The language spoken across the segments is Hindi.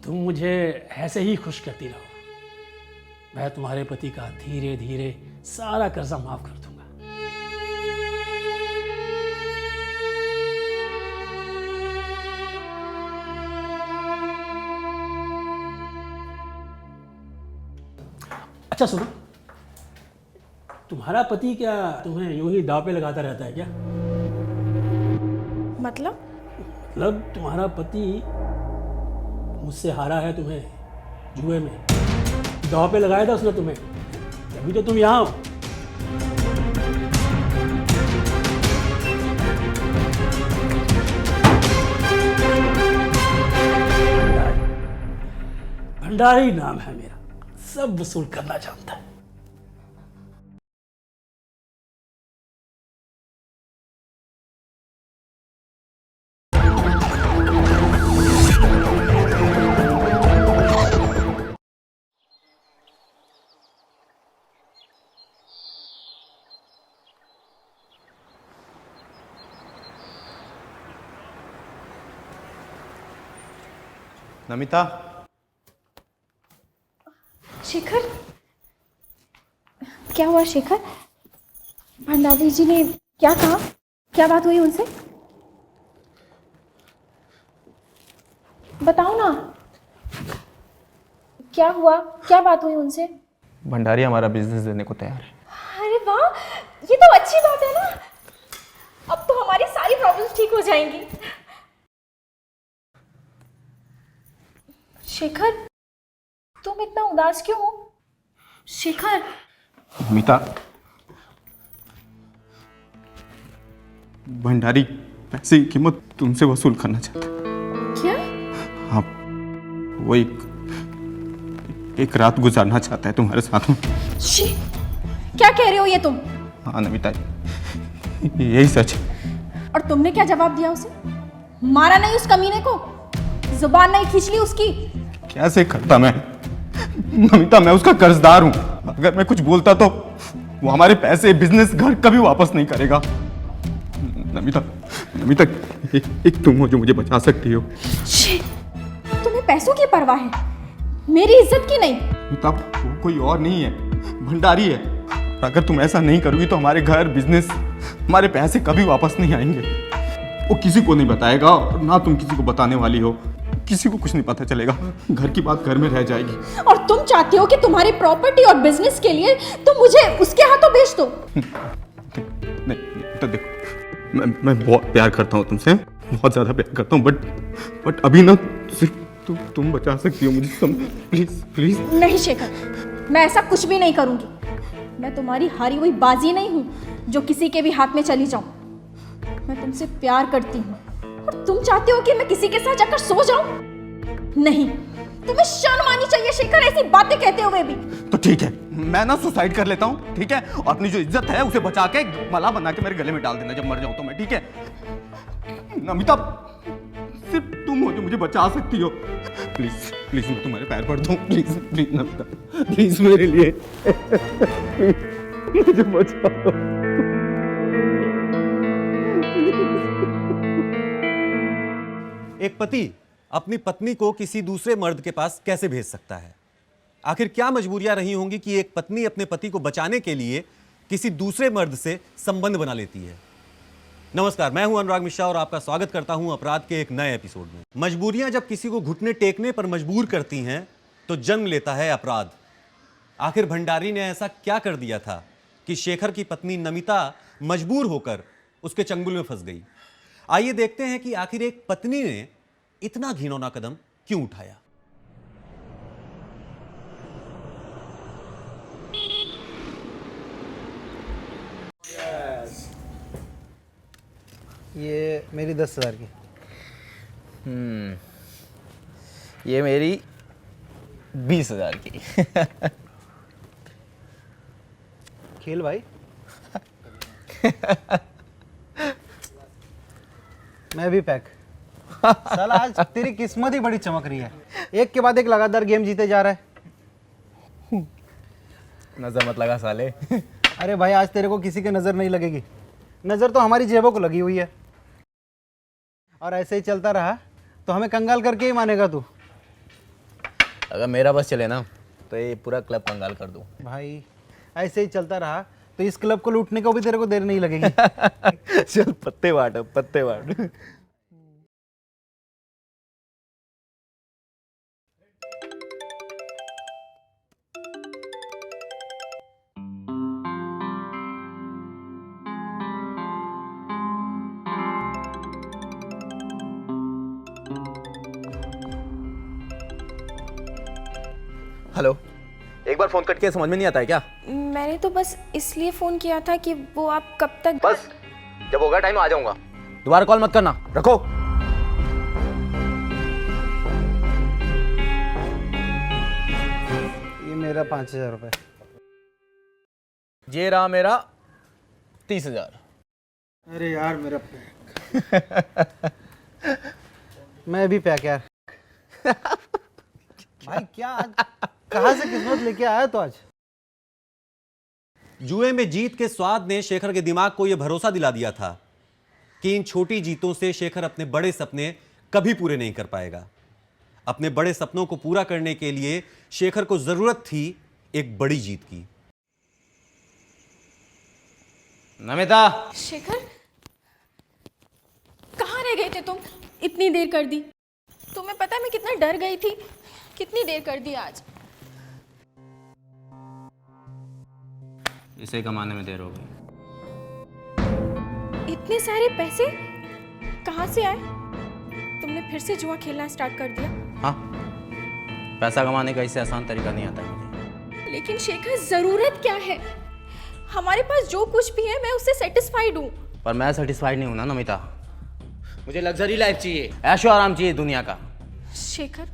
तुम मुझे ऐसे ही खुश करती रहो, मैं तुम्हारे पति का धीरे धीरे सारा कर्जा माफ कर दूंगा। अच्छा सुनो, तुम्हारा पति क्या तुम्हें यूं ही दांव पे लगाता रहता है क्या? मतलब तुम्हारा पति मुझसे हारा है तुम्हें जुए में, दांव पे लगाया था उसने तुम्हें, तभी तो तुम यहाँ हो। भंडारी नाम है मेरा, सब वसूल करना जानता है। नमिता, शेखर, क्या हुआ शेखर? भंडारी जी ने क्या कहा? क्या बात हुई उनसे? बताओ ना, क्या हुआ? क्या बात हुई उनसे? भंडारी हमारा बिजनेस देने को तैयार है। अरे वाह, ये तो अच्छी बात है ना। अब तो हमारी सारी प्रॉब्लम्स ठीक हो जाएंगी। शेखर, तुम इतना उदास क्यों हो? शेखर, नमिता, भंडारी पैसे की कीमत तुमसे वसूल करना चाहता है। क्या? हाँ, वो एक रात गुजारना चाहता है तुम्हारे साथ में। शी, क्या कह रहे हो ये तुम? हाँ नमिता, यही सच है। और तुमने क्या जवाब दिया उसे? मारा नहीं उस कमीने को? जुबान नहीं खींच ली उसकी? कैसे करता मैं? नमिता, मैं उसका कर्जदार हूं। अगर मैं कुछ बोलता तो वो हमारे पैसे, बिजनेस, घर कभी वापस नहीं करेगा। नमिता, नमिता, एक तुम हो जो मुझे बचा सकती हो। शी, तुम्हें पैसों की परवाह है, मेरी इज्जत की नहीं। नमिता, वो कोई और नहीं है, भंडारी है। अगर तुम ऐसा नहीं करोगी तो हमारे घर, बिजनेस, हमारे पैसे कभी वापस नहीं आएंगे। वो किसी को नहीं बताएगा और ना तुम किसी को बताने वाली हो। किसी को कुछ नहीं पता चलेगा, घर की बात घर में रह जाएगी। और तुम चाहते हो कि तुम्हारी प्रॉपर्टी और बिजनेस के लिए तुम मुझे उसके हाथों बेच दो? नहीं, तो देखो, मैं बहुत प्यार करता हूँ तुमसे, बहुत ज़्यादा प्यार करता हूँ, बट अभी ना सिर्फ तुम बचा सकती हो मुझे। Please please. नहीं शेखर, मैं ऐसा कुछ भी नहीं करूंगी। मैं तुम्हारी हारी हुई बाजी नहीं हूं जो किसी के भी हाथ में चली जाऊं। मैं तुमसे प्यार करती हूँ और तुम चाहते हो कि मैं किसी के साथ जाकर सो जाऊं? नहीं, तुम्हें शर्म आनी चाहिए शेखर, ऐसी बातें कहते हुए भी। तो ठीक है, मैं ना सुसाइड कर लेता हूँ, ठीक है? और अपनी जो इज्जत है उसे बचा के माला बना के मेरे गले में डाल देना जब मर जाऊं तो मैं, ठीक है? नमिता, सिर्फ तुम हो जो मुझे बचा सकती हो। प्लीज प्लीज, मैं तुम्हारे पैर पड़ता हूँ। प्लीज प्लीज नमिता, प्लीज मेरे लिए मुझे बचाओ। एक पति अपनी पत्नी को किसी दूसरे मर्द के पास कैसे भेज सकता है? आखिर क्या मजबूरियां रही होंगी कि एक पत्नी अपने पति को बचाने के लिए किसी दूसरे मर्द से संबंध बना लेती है? नमस्कार, मैं हूं अनुराग मिश्रा और आपका स्वागत करता हूं अपराध के एक नए एपिसोड में। मजबूरियां जब किसी को घुटने टेकने पर मजबूर करती हैं तो जन्म लेता है अपराध। आखिर भंडारी ने ऐसा क्या कर दिया था कि शेखर की पत्नी नमिता मजबूर होकर उसके चंगुल में फंस गई? आइए देखते हैं कि आखिर एक पत्नी ने इतना घिनौना कदम क्यों उठाया। ये मेरी 10,000 की। ये मेरी 20,000 की। खेल भाई। मैं भी पैक। साला आज तेरी किस्मत ही बड़ी चमक रही है, एक के बाद एक लगातार गेम जीते जा रहा है। नजर मत लगा साले। अरे भाई, आज तेरे को किसी की नजर नहीं लगेगी, नजर तो हमारी जेबों को लगी हुई है। और ऐसे ही चलता रहा तो हमें कंगाल करके ही मानेगा तू। अगर मेरा बस चले ना तो ये पूरा क्लब कंगाल कर दूं। भाई ऐसे ही चलता रहा तो इस क्लब को लूटने को भी तेरे को देर नहीं लगेगी। चल पत्ते बांट अब, पत्ते बांट। हेलो, एक बार फोन कट के समझ में नहीं आता है क्या? मैंने तो बस इसलिए फ़ोन किया था कि वो आप कब तक। बस जब होगा टाइम आ जाऊंगा, दोबारा कॉल मत करना, रखो। ये मेरा 5,000 रुपये। ये रहा मेरा 30,000। अरे यार मेरा पैक। मैं भी पैक यार। भाई क्या आज कहाँ से किस्मत लेके आया तो आज? जुए में जीत के स्वाद ने शेखर के दिमाग को यह भरोसा दिला दिया था कि इन छोटी जीतों से शेखर अपने बड़े सपने कभी पूरे नहीं कर पाएगा। अपने बड़े सपनों को पूरा करने के लिए शेखर को जरूरत थी एक बड़ी जीत की। नमिता, शेखर, कहाँ रह गए थे तुम? इतनी देर कर दी। तुम्हें पता है मैं कितना डर गई थी। कितनी देर कर दी आज। इसे कमाने में देर हो गई। इतने सारे पैसे कहाँ से आए? तुमने फिर से जुआ खेलना स्टार्ट कर दिया? हाँ, पैसा कमाने का इससे आसान तरीका नहीं आता है मुझे। लेकिन शेखर, जरूरत क्या है? हमारे पास जो कुछ भी है मैं उससे सेटिस्फाइड हूँ। पर मैं सेटिस्फाइड नहीं हूं ना नमिता। मुझे लग्जरी लाइफ चाहिए, ऐशो आराम चाहिए दुनिया का। शेखर,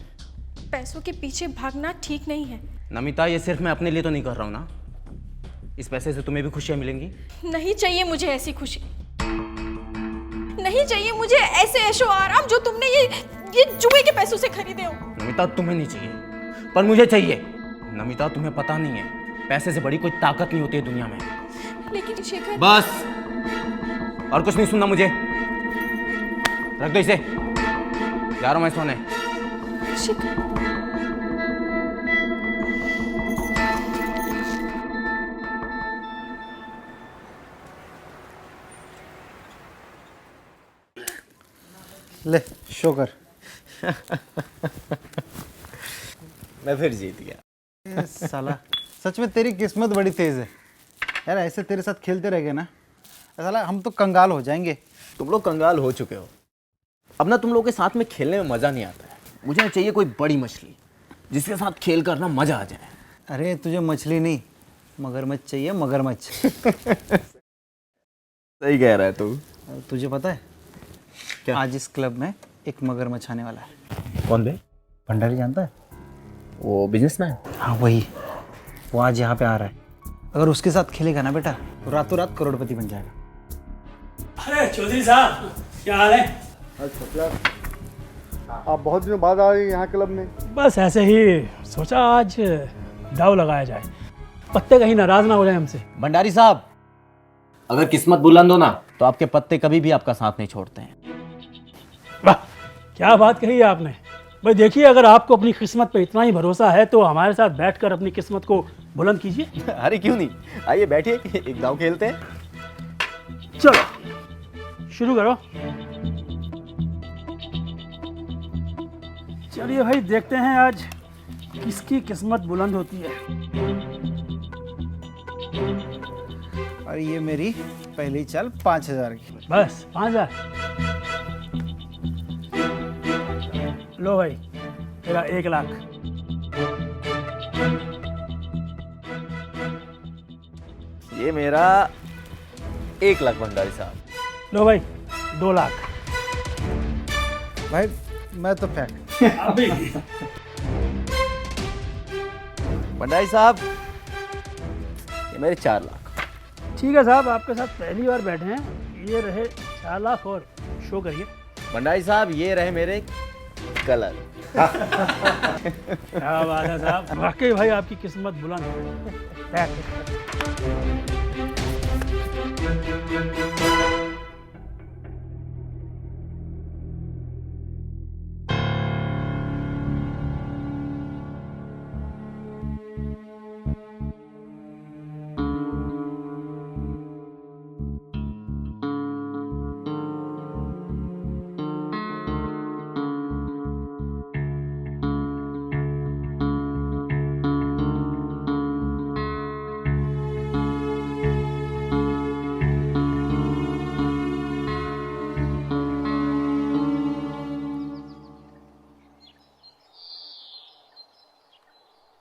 पैसों के पीछे भागना ठीक नहीं है। नमिता, ये सिर्फ मैं अपने लिए तो नहीं कर रहा हूं ना। इस पैसे से तुम्हें भी खुशियां मिलेंगी। नहीं चाहिए मुझे ऐसी खुशी। नहीं चाहिए मुझे ऐसे ऐशो आराम जो तुमने ये जुए के पैसों से खरीदे हो। नमिता, तुम्हें नहीं चाहिए पर मुझे चाहिए। नमिता, तुम्हें पता नहीं है, पैसे से बड़ी कोई ताकत नहीं होती है दुनिया में। लेकिन शेखर, बस, और कुछ नहीं सुनना मुझे। रख दो इसे, जा रहा हूं मैं सोने। शेखर, ले शो कर। मैं फिर जीत गया। साला सच में तेरी किस्मत बड़ी तेज है यार। ऐसे तेरे साथ खेलते रह गए ना, साला हम तो कंगाल हो जाएंगे। तुम लोग कंगाल हो चुके हो। अब ना तुम लोगों के साथ में खेलने में मजा नहीं आता है। मुझे चाहिए कोई बड़ी मछली जिसके साथ खेल कर ना मजा आ जाए। अरे तुझे मछली नहीं, मगरमच्छ चाहिए, मगरमच्छ। सही कह रहा है तू। तुझे पता है क्या? आज इस क्लब में एक मगरमच्छ आने वाला है। कौन बे? भंडारी जानता है? वो बिजनेसमैन। हाँ वही, वो आज यहाँ पे आ रहा है। अगर उसके साथ खेलेगा ना बेटा तो रातों रात करोड़पति बन जाएगा। अरे चौधरी साहब, क्या हाल है? आप बहुत दिनों बाद आए यहाँ क्लब में। बस ऐसे ही सोचा आज दाव लगाया जाए, पत्ते कहीं नाराज ना हो जाए हमसे। भंडारी साहब, अगर किस्मत बुलंद हो ना तो आपके पत्ते कभी भी आपका साथ नहीं छोड़ते हैं। वाह, क्या बात कही है आपने। भाई देखिए, अगर आपको अपनी किस्मत पे इतना ही भरोसा है तो हमारे साथ बैठकर अपनी किस्मत को बुलंद कीजिए। अरे क्यों नहीं, आइए बैठिए, एक दाव खेलते हैं। चलो शुरू करो। चलिए भाई, देखते हैं आज किसकी किस्मत बुलंद होती है। और ये मेरी पहली चाल 5,000 की। बस 5,000। लो भाई, तेरा 1,00,000। ये मेरा 1,00,000 भंडारी साहब। लो भाई 2,00,000। भाई मैं तो पैक। अभी भंडारी साहब, ये मेरे 4,00,000। ठीक है साहब, आपके साथ पहली बार बैठे हैं। ये रहे 4,00,000 और शो करिए। भंडारी साहब, ये रहे मेरे कलर। क्या बात है साहब, वाकई भाई आपकी किस्मत बुलंद है। पैक।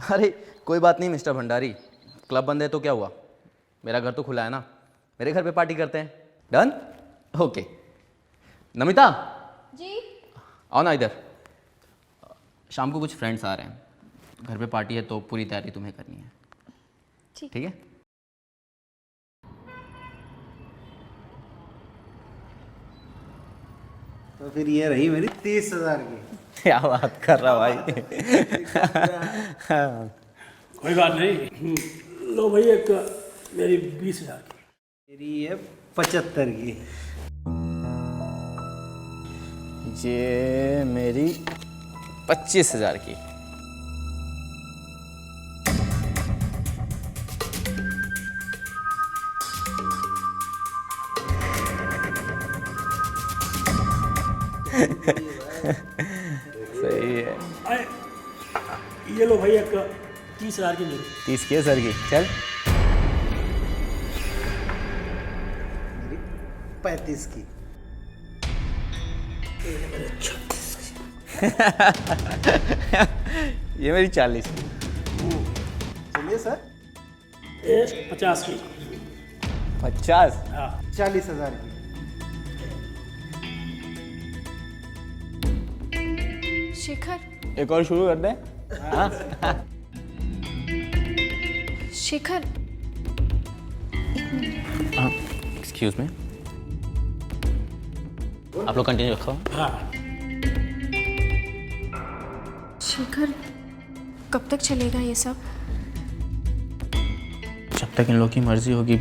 अरे कोई बात नहीं मिस्टर भंडारी, क्लब बंद है तो क्या हुआ, मेरा घर तो खुला है ना, मेरे घर पे पार्टी करते हैं। डन? ओके। नमिता जी। आओ ना इधर। शाम को कुछ फ्रेंड्स आ रहे हैं, घर पे पार्टी है तो पूरी तैयारी तुम्हें करनी है। ठीक है? तो फिर ये रही मेरी 30,000 की। क्या बात कर रहा भाई। कोई बात नहीं। लो भाई एक मेरी 20,000 की। मेरी ये 75 की। ये मेरी 25,000 की। सही है। अरे ये लो भाई एक 30,000 की मेरी। 30 की है सर की। चल 35 की। ये मेरी 40 की। चलिए सर। ये 50 की। 50? हाँ 40,000 की। शेखर, एक और शुरू कर दें? शेखर, एक्सक्यूज मी, आप लोग कंटिन्यू रखो। हाँ। शेखर, कब तक चलेगा ये सब? जब तक इन लोग की मर्जी होगी,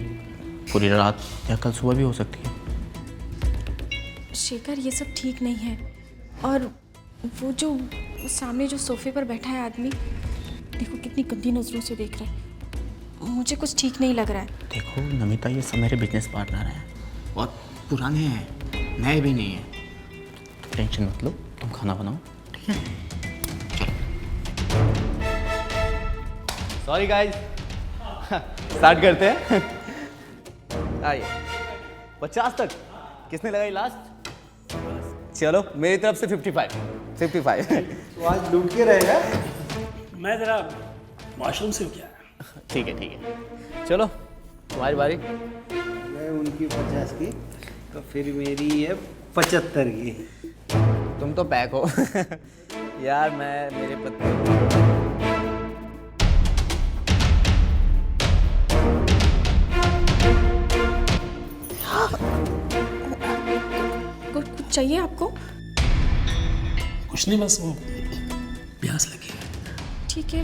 पूरी रात या कल सुबह भी हो सकती है। शेखर, ये सब ठीक नहीं है। और वो जो सामने जो सोफे पर बैठा है आदमी, देखो कितनी गंदी नजरों से देख रहा है। मुझे कुछ ठीक नहीं लग रहा है। देखो नमिता, ये सब मेरे बिजनेस पार्टनर हैं, बहुत पुराने हैं, नए भी नहीं हैं। तो टेंशन मत लो, तुम खाना बनाओ, ठीक है? सॉरी गाइस, स्टार्ट करते हैं। आइए। 50 तक किसने लगाई लास्ट? चलो मेरी तरफ से 55। तो आज लूट के रहेगा। मैं ज़रा वॉशरूम से क्या। ठीक है। चलो तुम्हारी बारी। मैं उनकी 50 की, तो फिर मेरी ये 75 की। तुम तो पैक हो। यार मैं मेरे पत्नी कुछ चाहिए आपको? कुछ नहीं, बस वो प्यास लगी है। ठीक है,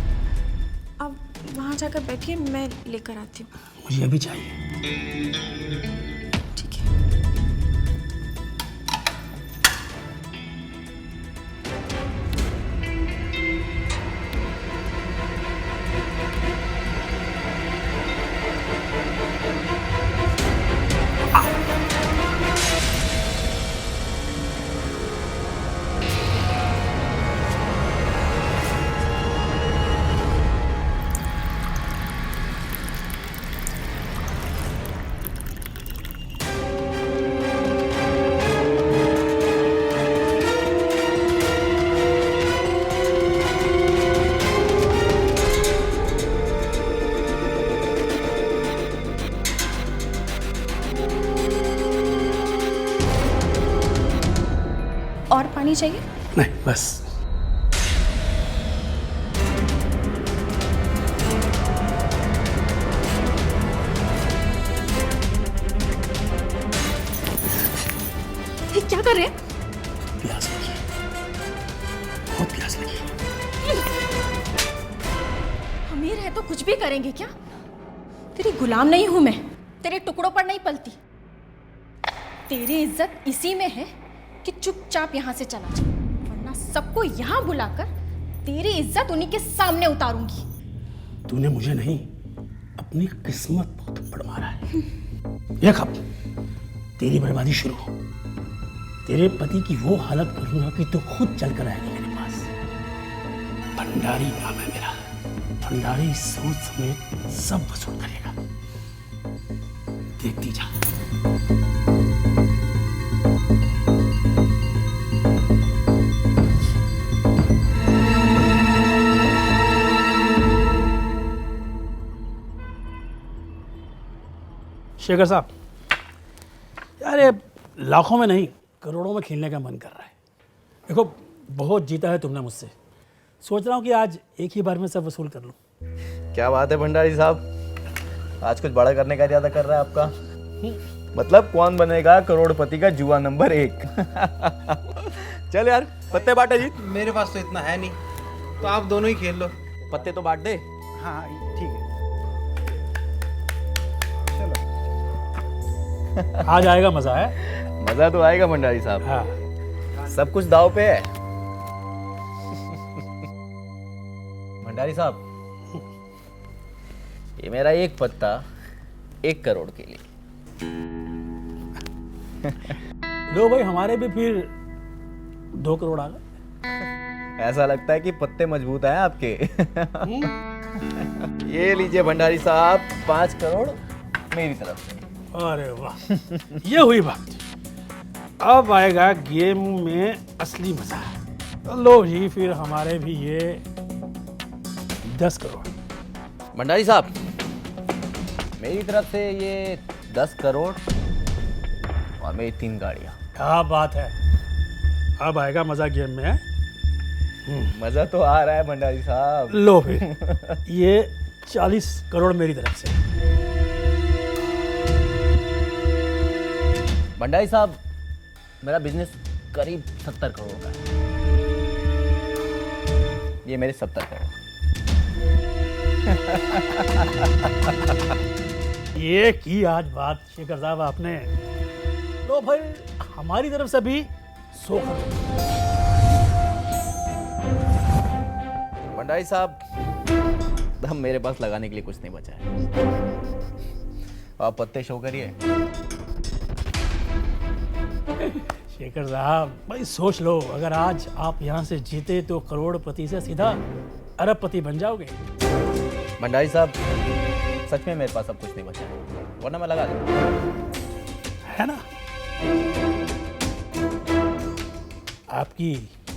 अब वहाँ जाकर बैठिए, मैं लेकर आती हूँ। मुझे अभी चाहिए। ठीक है। और पानी चाहिए? नहीं बस। ये क्या कर रहे हैं? प्यास लगी है, बहुत प्यास लगी है। अमीर है तो कुछ भी करेंगे क्या? तेरी गुलाम नहीं हूं मैं, तेरे टुकड़ों पर नहीं पलती। तेरी इज्जत इसी में है कि चुपचाप यहाँ से चला जा, वरना सबको यहाँ बुलाकर तेरी इज्जत उन्हीं के सामने उतारूंगी। तूने मुझे नहीं, अपनी किस्मत पर थप्पड़ मारा है। ये कब तेरी बर्बादी शुरू। तेरे पति की वो हालत करूंगा कि तू खुद चलकर आएगा मेरे पास। भंडारी नाम है मेरा। भंडारी सोच समेत सब वसूल करेगा। देखती जा। शेखर साहब, यार ये लाखों में नहीं करोड़ों में खेलने का मन कर रहा है। देखो बहुत जीता है तुमने मुझसे, सोच रहा हूँ कि आज एक ही बार में सब वसूल कर लूँ। क्या बात है भंडारी साहब, आज कुछ बड़ा करने का इरादा कर रहा है आपका? मतलब कौन बनेगा करोड़पति का जुआ नंबर 1? चल यार पत्ते बांटे जी। मेरे पास तो इतना है नहीं, तो आप दोनों ही खेल लो। पत्ते तो बांट दे। हाँ ठीक है, चलो। आज आएगा मज़ा है। मजा तो आएगा भंडारी साहब, हाँ सब कुछ दाव पे है। भंडारी साहब, ये मेरा एक पत्ता 1 करोड़ के लिए। लो भाई, हमारे भी फिर 2 करोड़ आ गए। ऐसा लगता है कि पत्ते मजबूत हैं आपके। ये लीजिए भंडारी साहब 5 करोड़ मेरी तरफ से। अरे वाह, ये हुई बात। अब आएगा गेम में असली मजा। तो लो जी, फिर हमारे भी ये 10 करोड़। भंडारी साहब, मेरी तरफ से ये 10 करोड़ और मेरी 3 गाड़ियाँ। क्या बात है, अब आएगा मजा गेम में। मजा तो आ रहा है भंडारी साहब। लो फिर ये 40 करोड़ मेरी तरफ से। भंडारी साहब, मेरा बिजनेस करीब 70 करोड़ का है। ये मेरे 70 करोड़। ये की आज बात शेखर साहब आपने। लो भाई, हमारी तरफ से भी 100 करोड़। भंडारी साहब, अब मेरे पास लगाने के लिए कुछ नहीं बचा है। आप पत्ते शो करिए। शेखर साहब भाई सोच लो, अगर आज आप यहाँ से जीते तो करोड़पति से सीधा अरबपति बन जाओगे। भंडारी साहब, सच में मेरे पास अब कुछ नहीं बचा है, वरना मैं लगा दूंगा। है ना? आपकी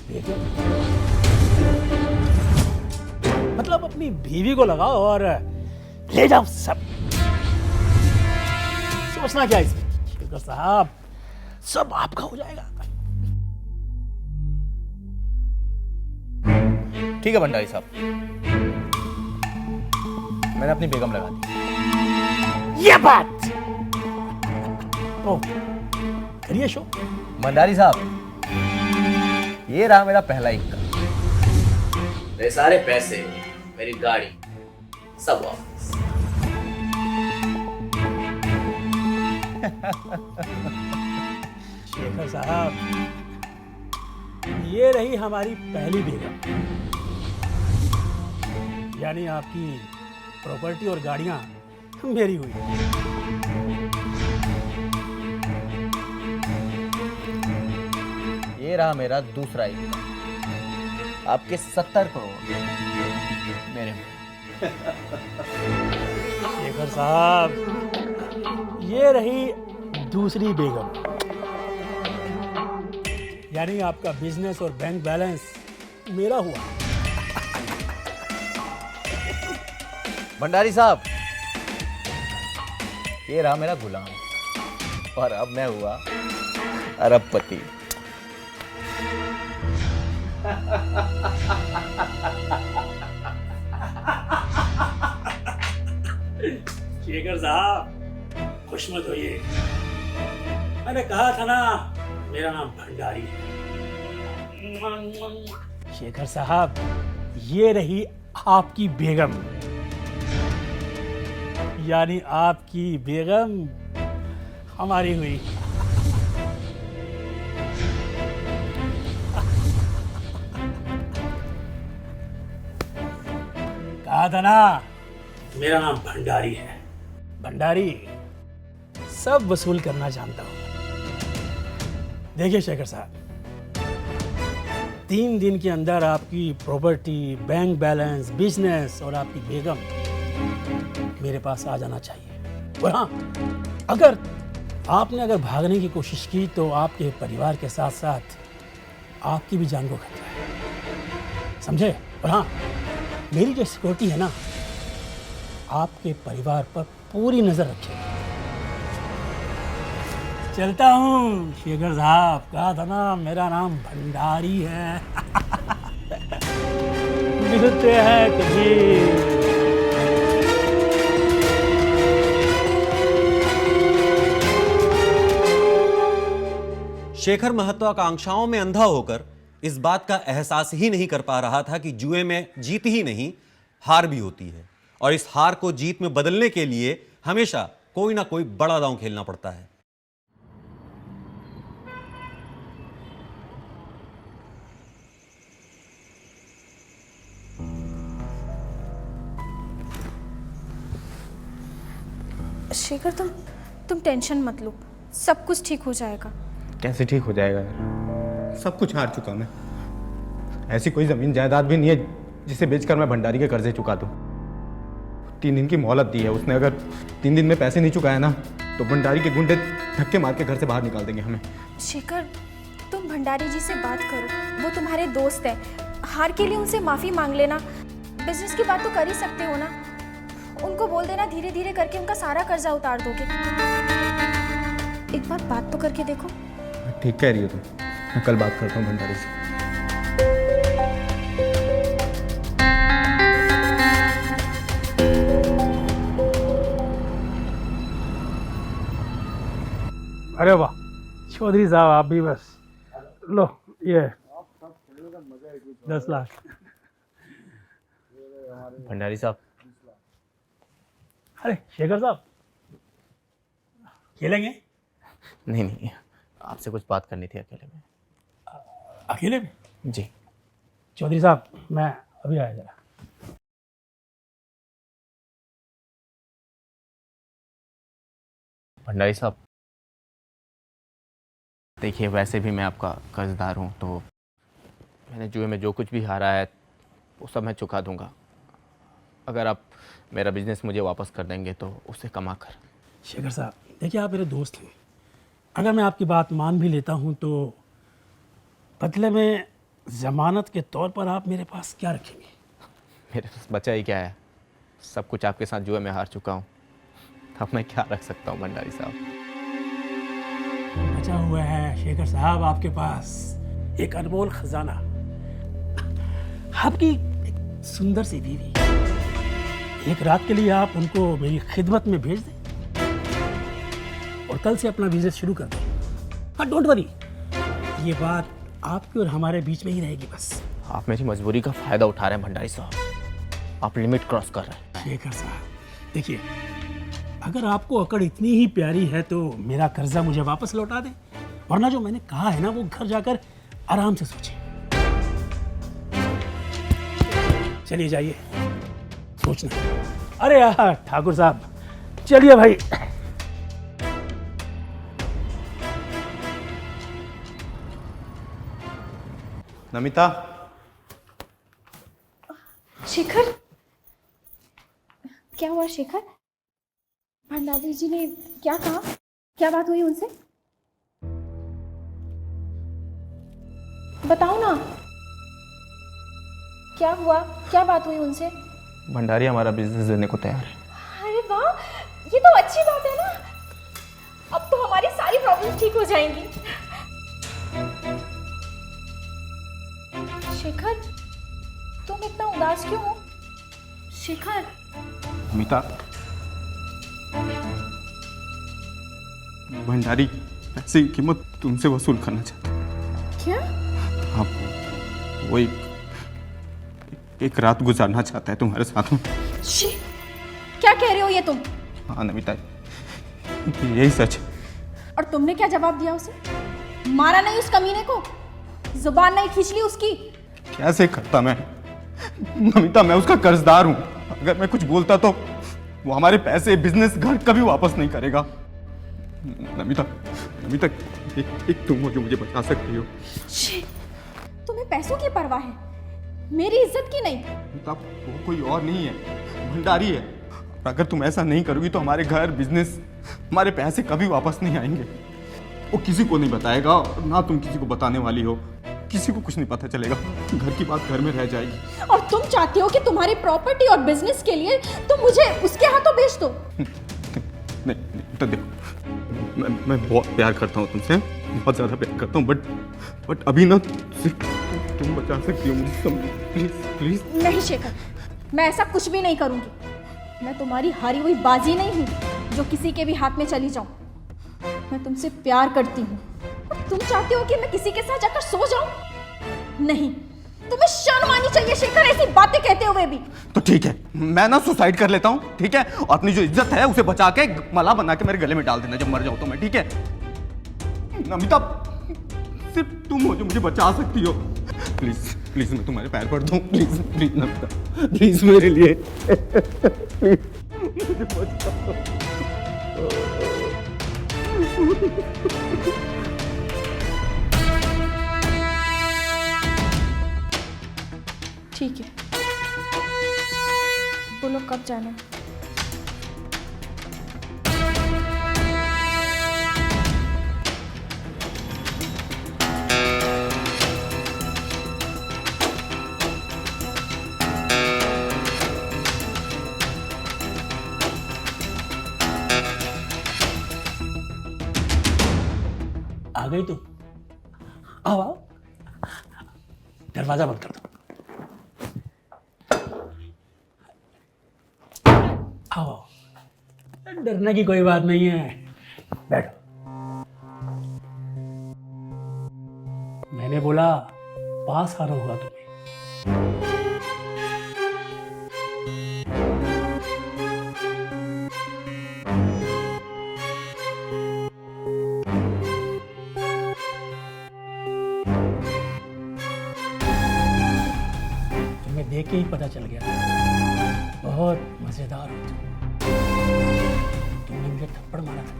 बेगम, मतलब अपनी बीवी को लगाओ और ले जाओ सब। सोचना क्या इसमें शेखर साहब, सब आपका हो जाएगा। ठीक है भंडारी साहब, मैंने अपनी बेगम लगा दी। ये बात तो करिए शो। भंडारी साहब, ये रहा मेरा पहला इक्का। मेरे सारे पैसे, मेरी गाड़ी, सब वापस। शेखर साहब, ये रही हमारी पहली बेगम, यानी आपकी प्रॉपर्टी और गाड़ियां मेरी हुई। ये रहा मेरा दूसरा इक्का, आपके 70 करोड़ मेरे हुए। शेखर साहब, ये रही दूसरी बेगम, यानी आपका बिजनेस और बैंक बैलेंस मेरा हुआ। भंडारी साहब, ये रहा मेरा गुलाम, और अब मैं हुआ अरबपति। शेखर साहब, खुश मत होइए, मैंने कहा था ना मेरा नाम भंडारी है। शेखर साहब, ये रही आपकी बेगम, यानी आपकी बेगम हमारी हुई। कहा था ना मेरा नाम भंडारी है। भंडारी सब वसूल करना जानता हूं। देखिए शेखर साहब, 3 दिन के अंदर आपकी प्रॉपर्टी, बैंक बैलेंस, बिजनेस और आपकी बेगम मेरे पास आ जाना चाहिए। और हाँ, अगर भागने की कोशिश की तो आपके परिवार के साथ साथ आपकी भी जान को खतरा है, समझे? और हाँ, मेरी जो सिक्योरिटी है ना, आपके परिवार पर पूरी नजर रखेगी। चलता हूँ शेखर साहब, कहा था ना मेरा नाम भंडारी है। मिलते हैं कभी। शेखर महत्वाकांक्षाओं में अंधा होकर इस बात का एहसास ही नहीं कर पा रहा था कि जुए में जीत ही नहीं हार भी होती है, और इस हार को जीत में बदलने के लिए हमेशा कोई ना कोई बड़ा दांव खेलना पड़ता है। शेखर तुम टेंशन मत लो, सब कुछ ठीक हो जाएगा। कैसे ठीक हो जाएगा यार? सब कुछ हार चुका मैं। ऐसी कोई जमीन जायदाद भी नहीं है जिसे बेचकर मैं भंडारी के कर्जे चुका दूं। 3 दिन की मोहलत दी है उसने, अगर 3 दिन में पैसे नहीं चुकाया ना तो भंडारी के गुंडे धक्के मार के घर से बाहर निकाल देंगे हमें। शेखर, तुम भंडारी जी से बात करो, वो तुम्हारे दोस्त हैं। हार के लिए उनसे माफ़ी मांग लेना। बिजनेस की बात तो कर ही सकते हो ना, उनको बोल देना धीरे धीरे करके उनका सारा कर्जा उतार दोगे। एक बार बात तो करके देखो। ठीक कह रही हो तुम, मैं कल बात करता हूँ भंडारी से। अरे वाह चौधरी साहब, आप भी बस लो ये 10 लाख। भंडारी साहब, अरे शेखर साहब, खेलेंगे? नहीं, आपसे कुछ बात करनी थी अकेले में। अकेले में? जी। चौधरी साहब मैं अभी आया जरा। भंडारी साहब, देखिए वैसे भी मैं आपका कर्जदार हूँ, तो मैंने जुए में जो कुछ भी हारा है वो सब मैं चुका दूंगा, अगर आप मेरा बिजनेस मुझे वापस कर देंगे तो उससे कमा कर। शेखर साहब देखिए, आप मेरे दोस्त हैं, अगर मैं आपकी बात मान भी लेता हूं तो बदले में ज़मानत के तौर पर आप मेरे पास क्या रखेंगे? मेरे पास बचा ही क्या है, सब कुछ आपके साथ जुए में हार चुका हूँ, अब मैं क्या रख सकता हूँ भंडारी साहब। बचा हुआ है शेखर साहब आपके पास एक अनमोल खजाना, आपकी एक सुंदर सी बीवी। एक रात के लिए आप उनको मेरी खिदमत में भेज दें और कल से अपना बिजनेस शुरू कर दें। हाँ डोंट वरी, ये बात आपके और हमारे बीच में ही रहेगी बस। आप मेरी मजबूरी का फायदा उठा रहे हैं भंडारी साहब, आप लिमिट क्रॉस कर रहे हैं। शेखर साहब देखिए, अगर आपको अकड़ इतनी ही प्यारी है तो मेरा कर्जा मुझे वापस लौटा दें, वरना जो मैंने कहा है ना वो घर जाकर आराम से सोचें। चलिए जाइए सोचना। अरे यार ठाकुर साहब, चलिए भाई। नमिता, शेखर, क्या हुआ शेखर? भंडारी जी ने क्या कहा? क्या बात हुई उनसे? बताओ ना, क्या हुआ? क्या बात हुई उनसे? भंडारी हमारा बिजनेस देने को तैयार है। अरे वाह, ये तो अच्छी बात है ना। अब तो हमारी सारी प्रॉब्लम ठीक हो जाएंगी। शेखर, तुम इतना उदास क्यों हो? शेखर, नमिता, भंडारी पैसे की कीमत तुमसे वसूल करना चाहता है। क्या? आप वो एक रात गुजारना चाहता है तुम्हारे साथ में। शी, क्या कह रहे हो ये तुम? हाँ नमिता, यही सच है। और तुमने क्या जवाब दिया उसे? मारा नहीं उस कमीने को? जुबान नहीं खींच ली उसकी? कैसे करता मैं नमिता, मैं उसका कर्जदार हूं। अगर मैं कुछ बोलता तो वो हमारे पैसे, बिजनेस, घर कभी वापस नहीं करेगा। नमिता, एक तुम हो जो मुझे बचा सकती हो। शी, तुम्हें पैसों की परवाह है, मेरी इज्जत की नहीं। नमिता, वो कोई और नहीं है, भंडारी है। अगर तुम ऐसा नहीं करोगी तो हमारे घर, बिजनेस, हमारे पैसे कभी वापस नहीं आएंगे। वो किसी को नहीं बताएगा और ना तुम किसी को बताने वाली हो। किसी को कुछ नहीं पता चलेगा, घर की बात घर में रह जाएगी। और तुम चाहते हो कि तुम्हारी प्रॉपर्टी और बिजनेस के लिए तुम मुझे उसके हाथों बेच दो? नहीं तो देखो, मैं बहुत प्यार करता हूँ तुमसे, बहुत ज़्यादा प्यार करता हूँ, बट अभी ना सिर्फ तुम बचा सकती हो मुझे, प्लीज प्लीज। नहीं शेखर, मैं ऐसा कुछ भी नहीं करूंगी। मैं तुम्हारी हारी हुई बाजी नहीं हूँ जो किसी के भी हाथ में चली जाऊं। मैं तुमसे प्यार करती हूँ और तुम चाहते हो कि मैं किसी के साथ जाकर सो जाऊं? नहीं, तुम्हें शर्म आनी चाहिए शेखर ऐसी बातें कहते हुए भी। तो ठीक है, मैं ना सुसाइड कर लेता हूँ, ठीक है, और अपनी जो इज्जत है उसे बचा के मला बना के मेरे गले में डाल देना जब मर जाऊँ तो मैं, ठीक है? नमिता, सिर्फ तुम हो जो मुझे बचा सकती हो। प्लीज प्लीज मैं तुम्हारे पैर पड़ता हूँ, प्लीज प्लीज नमिता, प्लीज मेरे लिए प्लीज, मुझे बचाओ। ठीक है, बोलो कब जाना है? आ गई तुम? आओ आओ, दरवाजा बंद कर दो। आओ, डरने की कोई बात नहीं है, बैठो। मैंने बोला पास आना होगा तुम्हें। तुम्हें देख के ही पता चल गया, बहुत मजेदार हो तुम। तुमने मुझे थप्पड़ मारा था,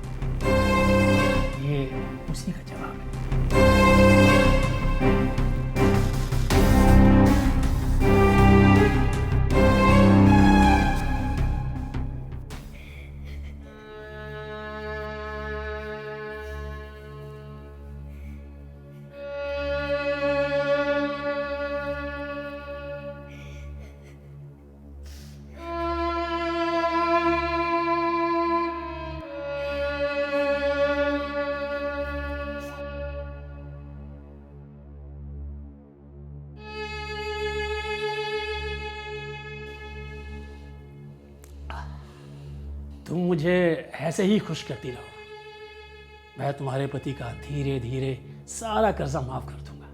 ये उसी का जवाब है। तुम मुझे ऐसे ही खुश करती रहो, मैं तुम्हारे पति का धीरे धीरे सारा कर्जा माफ कर दूंगा।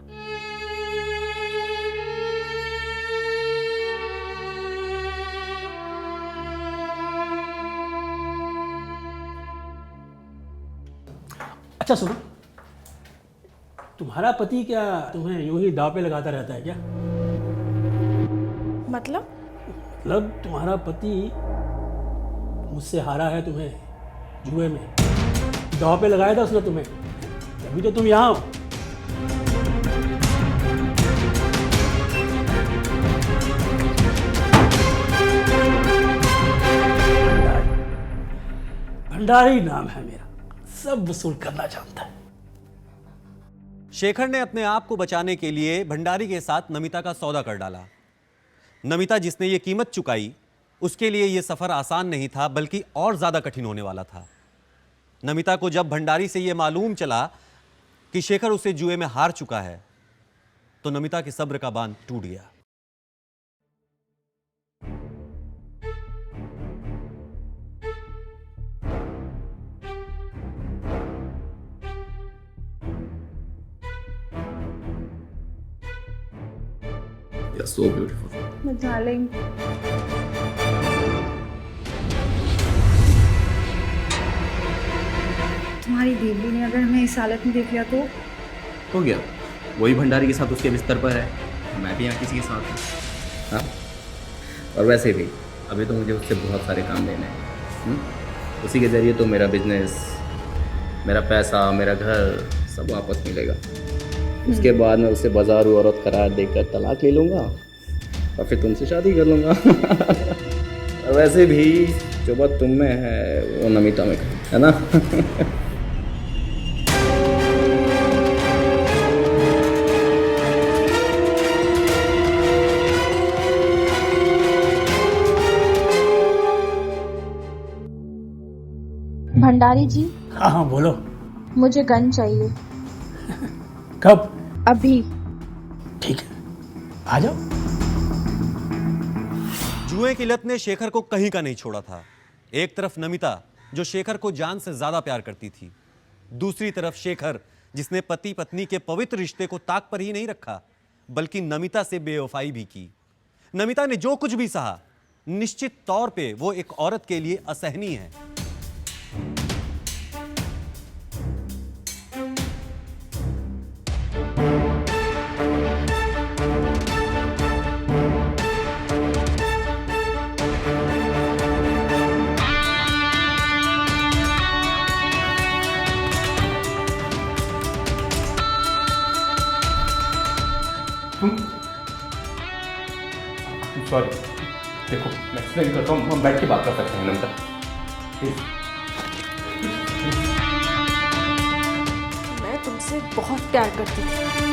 अच्छा सुनो, तुम्हारा पति क्या तुम्हें यूं ही दांव पे लगाता रहता है क्या? मतलब तुम्हारा पति मुझसे हारा है तुम्हें जुए में, दांव पे लगाया था उसने तुम्हें, तभी तो तुम यहाँ हो। भंडारी नाम है मेरा, सब वसूल करना जानता है। शेखर ने अपने आप को बचाने के लिए भंडारी के साथ नमिता का सौदा कर डाला। नमिता जिसने ये कीमत चुकाई, उसके लिए यह सफर आसान नहीं था, बल्कि और ज्यादा कठिन होने वाला था। नमिता को जब भंडारी से यह मालूम चला कि शेखर उसे जुए में हार चुका है, तो नमिता के सब्र का बांध टूट गया। You're so beautiful. डार्लिंग, तुम्हारी देवी ने अगर हमें इस हालत में देख लिया तो? हो गया, वही भंडारी के साथ उसके बिस्तर पर है, मैं भी यहाँ किसी के साथ हूँ। हाँ, और वैसे भी अभी तो मुझे उससे बहुत सारे काम लेने हैं। उसी के ज़रिए तो मेरा बिजनेस, मेरा पैसा, मेरा घर सब वापस मिलेगा। उसके बाद मैं उससे बाजारू औरत करार देकर तलाक ले लूँगा और फिर तुमसे शादी कर लूँगा। और वैसे भी जो बात तुम में है वो नमिता में है ना। भंडारी जी, हाँ हाँ बोलो। मुझे गन चाहिए कब? अभी। ठीक है, आ जाओ। जुए की लत ने शेखर को कहीं का नहीं छोड़ा था। एक तरफ नमिता जो शेखर को जान से ज्यादा प्यार करती थी, दूसरी तरफ शेखर जिसने पति पत्नी के पवित्र रिश्ते को ताक पर ही नहीं रखा बल्कि नमिता से बेवफाई भी की। नमिता ने जो कुछ भी सहा, निश्चित तौर पे वो एक औरत के लिए असहनीय है। सॉरी, देखो मैं एक्सप्लेन करता हूँ, हम बैठ के बात कर सकते हैं नमिता प्लीज। मैं तुमसे बहुत प्यार करती थी।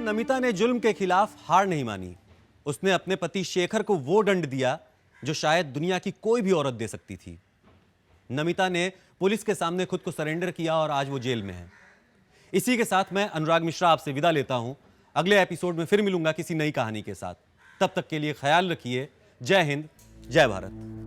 नमिता ने जुल्म के खिलाफ हार नहीं मानी। उसने अपने पति शेखर को वो दंड दिया जो शायद दुनिया की कोई भी औरत दे सकती थी। नमिता ने पुलिस के सामने खुद को सरेंडर किया और आज वो जेल में है। इसी के साथ मैं अनुराग मिश्रा आपसे विदा लेता हूं। अगले एपिसोड में फिर मिलूंगा किसी नई कहानी के साथ। तब तक के लिए ख्याल रखिए। जय हिंद, जय भारत।